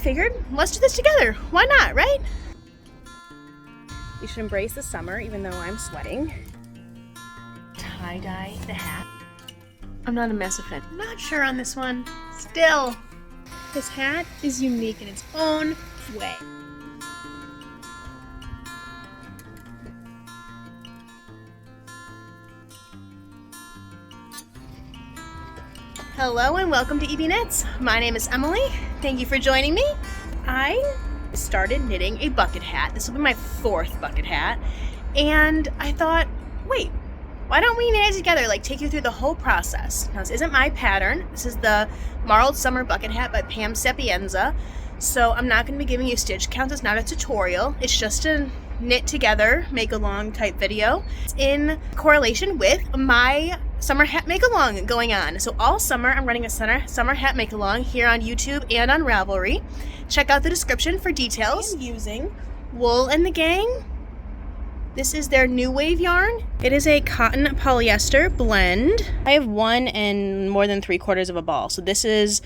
figured, let's do this together. Why not, right? You should embrace the summer, even though I'm sweating. Tie-dye the hat. I'm not a massive fan. Not sure on this one. Still, this hat is unique in its own way. Hello and welcome to EB Knits. My name is Emily. Thank you for joining me. I started knitting a bucket hat. This will be my 4th bucket hat. And I thought, wait, why don't we knit it together, like take you through the whole process. Now this isn't my pattern. This is the Marled Summer Bucket Hat by Pam Sapienza. So I'm not going to be giving you stitch counts. It's not a tutorial. It's just a knit together, make along type video. It's in correlation with my summer hat make along going on. So all summer I'm running a summer hat make along here on YouTube and on Ravelry. Check out the description for details. I'm using Wool and the Gang. This is their New Wave yarn. It is a cotton polyester blend. I have 1 and more than 3/4 of a ball. So this is,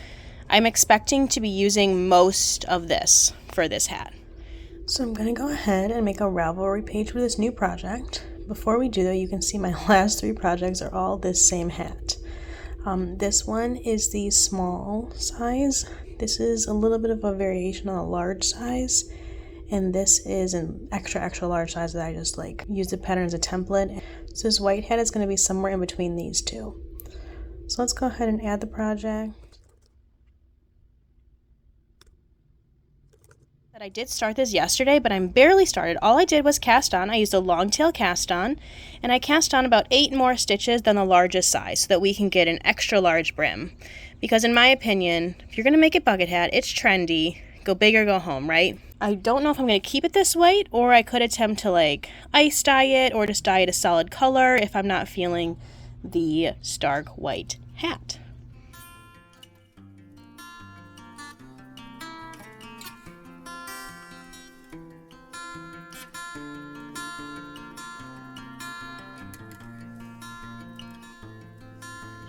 I'm expecting to be using most of this for this hat. So I'm gonna go ahead and make a Ravelry page for this new project. Before we do though, you can see my last 3 projects are all this same hat. This one is the small size. This is a little bit of a variation on a large size. And this is an extra large size that I just like use the pattern as a template. So this white hat is going to be somewhere in between these two. So let's go ahead and add the project. I did start this yesterday, but I'm barely started. All I did was cast on. I used a long tail cast on, and I cast on about 8 more stitches than the largest size so that we can get an extra large brim. Because in my opinion, if you're going to make a bucket hat, it's trendy. Go big or go home, right? I don't know if I'm going to keep it this white, or I could attempt to like ice dye it or just dye it a solid color if I'm not feeling the stark white hat.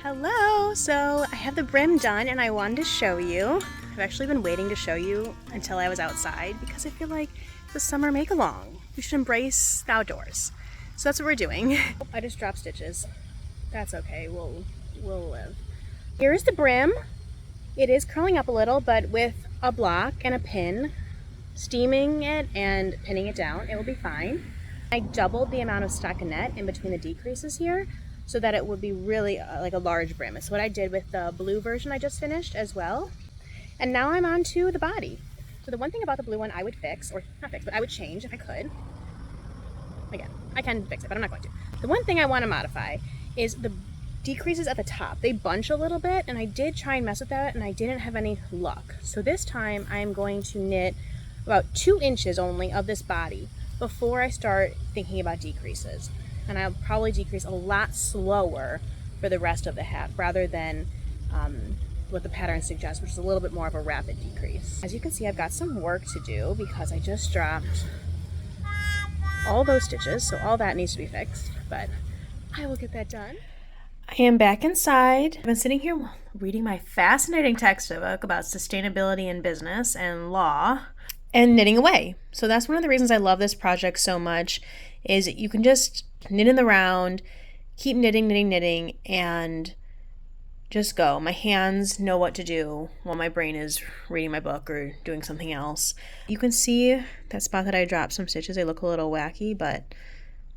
Hello! So I have the brim done and I wanted to show you. I've actually been waiting to show you until I was outside because I feel like the summer make along. We should embrace the outdoors. So that's what we're doing. I just dropped stitches. That's okay, we'll live. Here's the brim. It is curling up a little, but with a block and a pin, steaming it and pinning it down, it will be fine. I doubled the amount of stockinette in between the decreases here so that it would be really like a large brim. It's what I did with the blue version I just finished as well. And now I'm on to the body. So the one thing about the blue one I would fix, or not fix, but I would change if I could. Again, I can fix it, but I'm not going to. The one thing I want to modify is the decreases at the top. They bunch a little bit, and I did try and mess with that, and I didn't have any luck. So this time I am going to knit about 2 inches only of this body before I start thinking about decreases. And I'll probably decrease a lot slower for the rest of the hat rather than what the pattern suggests, which is a little bit more of a rapid decrease. As you can see, I've got some work to do because I just dropped all those stitches, so all that needs to be fixed, but I will get that done. I am back inside. I've been sitting here reading my fascinating textbook about sustainability in business and law and knitting away. So that's one of the reasons I love this project so much, is you can just knit in the round, keep knitting, and just go. My hands know what to do while my brain is reading my book or doing something else. You can see that spot that I dropped some stitches. They look a little wacky, but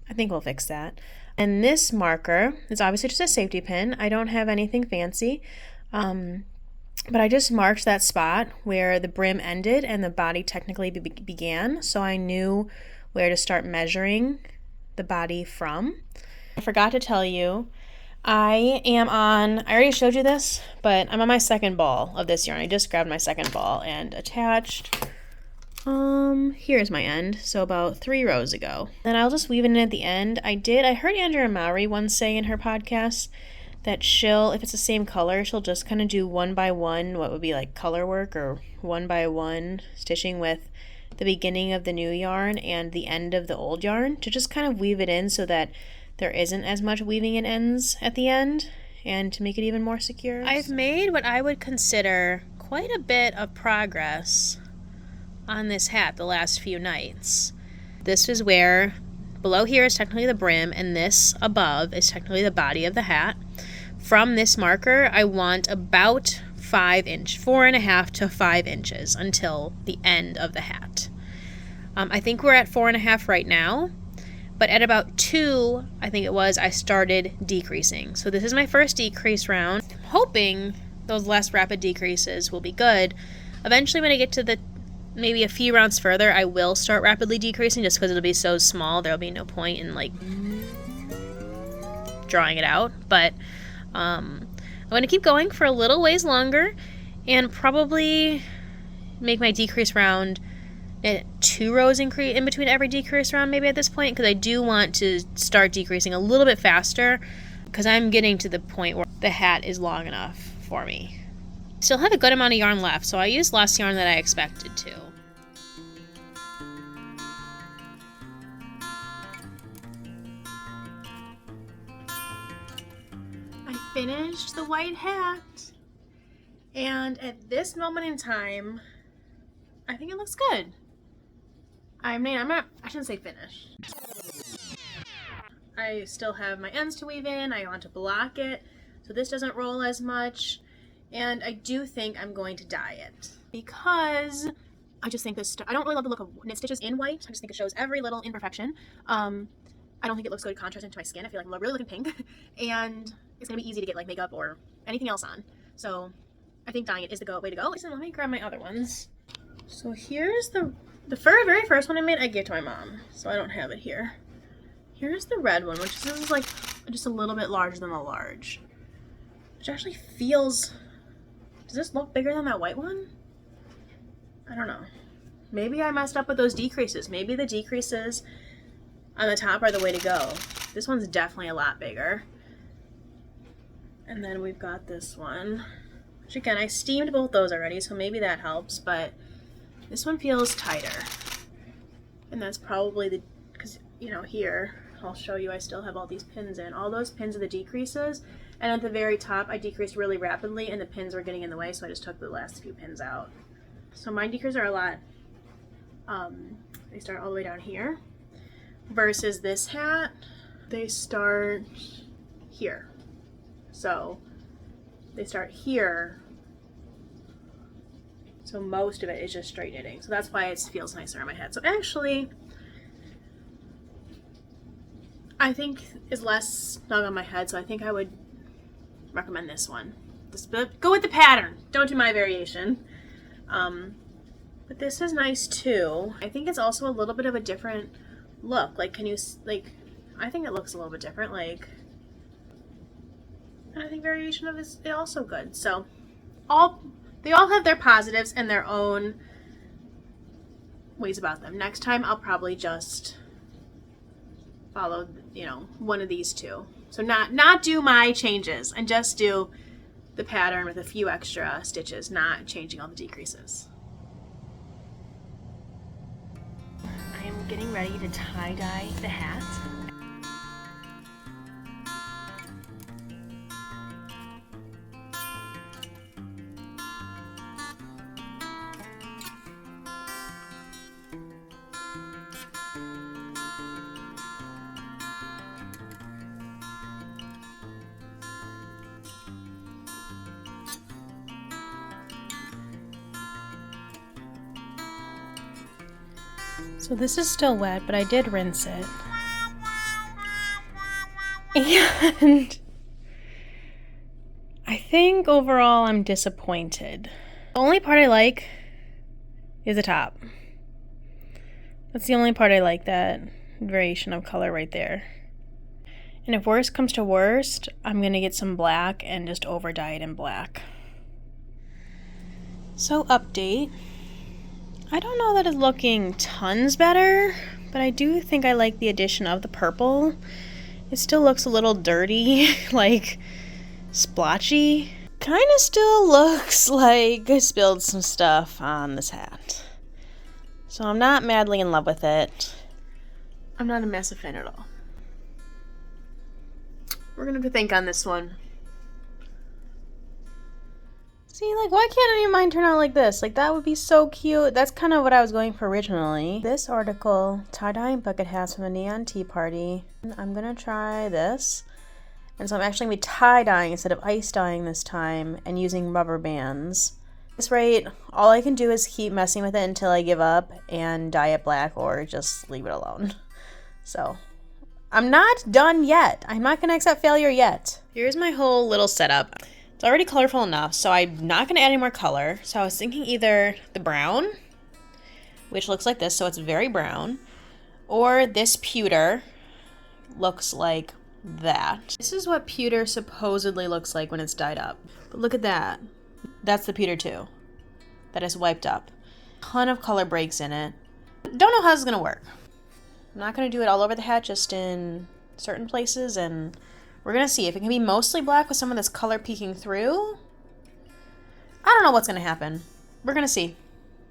I think we'll fix that. And this marker is obviously just a safety pin. I don't have anything fancy, but I just marked that spot where the brim ended and the body technically began, so I knew where to start measuring the body from. I forgot to tell you, I already showed you this, but I'm on my 2nd ball of this yarn. I just grabbed my 2nd ball and attached, here's my end, so about 3 rows ago. Then I'll just weave it in at the end. I heard Andrea Mowry once say in her podcast that if it's the same color, she'll just kind of do 1 by 1, what would be like color work, or 1 by 1 stitching with the beginning of the new yarn and the end of the old yarn to just kind of weave it in so that there isn't as much weaving in ends at the end, and to make it even more secure. I've made what I would consider quite a bit of progress on this hat the last few nights. This is where, below here is technically the brim, and this above is technically the body of the hat. From this marker, I want about 4.5 to 5 inches until the end of the hat. I think we're at 4.5 right now, but at about 2, I think it was, I started decreasing. So this is my first decrease round. I'm hoping those less rapid decreases will be good. Eventually, when I get to the maybe a few rounds further, I will start rapidly decreasing just because it'll be so small. There'll be no point in like drawing it out. But I'm going to keep going for a little ways longer and probably make my decrease round at 2 rows in between every decrease round maybe at this point, because I do want to start decreasing a little bit faster because I'm getting to the point where the hat is long enough for me. Still have a good amount of yarn left, so I used less yarn than I expected to. I finished the white hat, and at this moment in time, I think it looks good. I mean, I shouldn't say finished. I still have my ends to weave in. I want to block it so this doesn't roll as much. And I do think I'm going to dye it because I just think this, I don't really love the look of knit stitches in white. I just think it shows every little imperfection. I don't think it looks good contrasting to my skin. I feel like I'm really looking pink and it's gonna be easy to get like makeup or anything else on. So I think dyeing it is the way to go. Listen, let me grab my other ones. So here's the very first one I made. I gave to my mom, so I don't have it here. Here's the red one, which is like just a little bit larger than the large, which actually feels, does this look bigger than that white one? I don't know. Maybe I messed up with those decreases. Maybe the decreases on the top are the way to go. This one's definitely a lot bigger. And then we've got this one, which again, I steamed both those already, so maybe that helps, but this one feels tighter. And that's probably because, you know, here, I'll show you, I still have all these pins in. All those pins are the decreases. And at the very top, I decreased really rapidly and the pins were getting in the way, so I just took the last few pins out. So my decreases are a lot, they start all the way down here. Versus this hat, they start here. So they start here. So most of it is just straight knitting. So that's why it feels nicer on my head. So actually, I think it's less snug on my head, so I think I would recommend this one. Go with the pattern. Don't do my variation. But this is nice too. I think it's also a little bit of a different look. Like, can you, like, I think it looks a little bit different. Like, and I think variation of this is also good. So they all have their positives and their own ways about them. Next time I'll probably just follow, you know, one of these two. So not do my changes and just do the pattern with a few extra stitches, not changing all the decreases. I am getting ready to tie-dye the hat. So this is still wet, but I did rinse it. And I think overall I'm disappointed. The only part I like is the top. That's the only part I like, that variation of color right there. And if worst comes to worst, I'm gonna get some black and just over dye it in black. So update. I don't know that it's looking tons better, but I do think I like the addition of the purple. It still looks a little dirty, like splotchy. Kind of still looks like I spilled some stuff on this hat. So I'm not madly in love with it. I'm not a massive fan at all. We're gonna have to think on this one. See, like, why can't any of mine turn out like this? Like, that would be so cute. That's kind of what I was going for originally. This article, tie-dye and bucket hats from a neon tea party. I'm gonna try this. And so I'm actually gonna be tie-dyeing instead of ice dyeing this time and using rubber bands. At this rate, all I can do is keep messing with it until I give up and dye it black or just leave it alone. So, I'm not done yet. I'm not gonna accept failure yet. Here's my whole little setup. It's already colorful enough, so I'm not going to add any more color. So I was thinking either the brown, which looks like this, so it's very brown, or this pewter looks like that. This is what pewter supposedly looks like when it's dyed up. But look at that. That's the pewter too. That is wiped up. Ton of color breaks in it. Don't know how this is going to work. I'm not going to do it all over the hat, just in certain places, and we're going to see if it can be mostly black with some of this color peeking through. I don't know what's going to happen. We're going to see.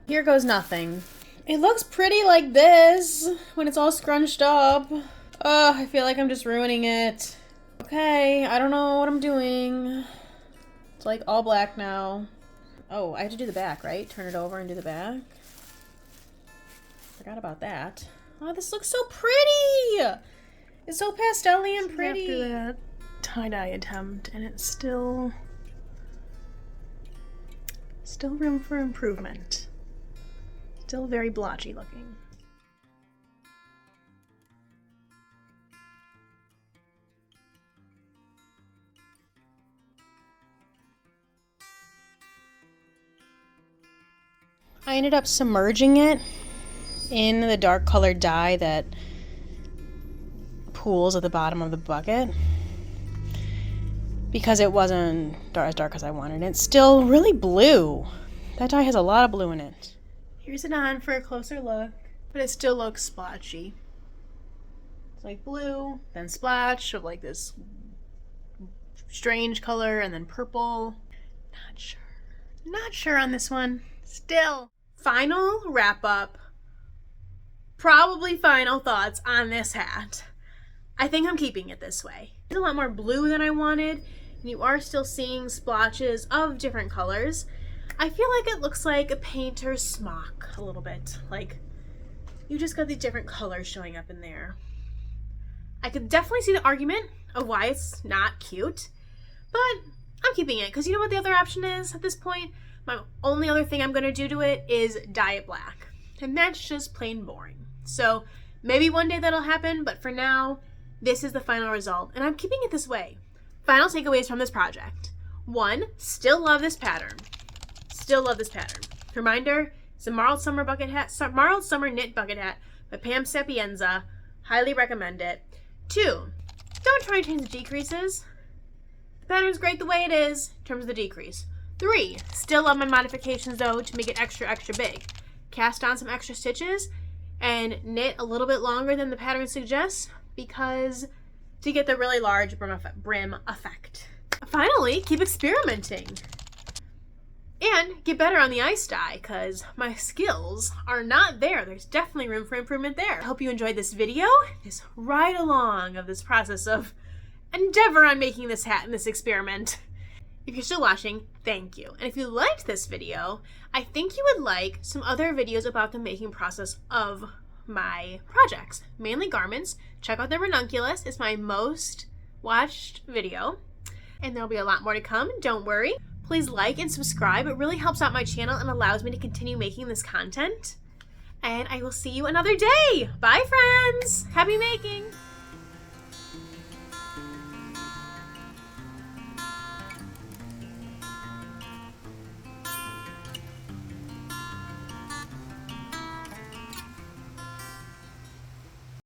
Here goes nothing. It looks pretty like this when it's all scrunched up. Oh, I feel like I'm just ruining it. Okay, I don't know what I'm doing. It's like all black now. Oh, I have to do the back, right? Turn it over and do the back. Forgot about that. Oh, this looks so pretty! It's so pastel-y and pretty. After that tie-dye attempt, and it's still room for improvement. Still very blotchy looking. I ended up submerging it in the dark colored dye that pools at the bottom of the bucket because it wasn't as dark as I wanted. It's still really blue. That dye has a lot of blue in it. Here's it on for a closer look, but it still looks splotchy. It's like blue, then splotch of like this strange color, and then purple. Not sure on this one. Still. Final wrap up. Probably final thoughts on this hat. I think I'm keeping it this way. It's a lot more blue than I wanted, and you are still seeing splotches of different colors. I feel like it looks like a painter's smock a little bit. Like, you just got these different colors showing up in there. I could definitely see the argument of why it's not cute, but I'm keeping it because you know what the other option is at this point? My only other thing I'm going to do to it is dye it black, and that's just plain boring. So maybe one day that'll happen, but for now, this is the final result, and I'm keeping it this way. Final takeaways from this project. 1, still love this pattern. Still love this pattern. Reminder, it's a Marled Summer bucket hat, Marled Summer knit bucket hat by Pam Sapienza. Highly recommend it. 2, don't try and change the decreases. The pattern's great the way it is in terms of the decrease. 3, still love my modifications though to make it extra big. Cast on some extra stitches and knit a little bit longer than the pattern suggests, because to get the really large brim effect. Finally, keep experimenting and get better on the ice dye, because my skills are not there. There's definitely room for improvement there. I hope you enjoyed this video, this ride along of this process of endeavor on making this hat and this experiment. If you're still watching, thank you. And if you liked this video, I think you would like some other videos about the making process of my projects, mainly garments. Check out the ranunculus. It's my most watched video, and there'll be a lot more to come. Don't worry. Please like and subscribe. It really helps out my channel and allows me to continue making this content. And I will see you another day. Bye, friends. Happy making.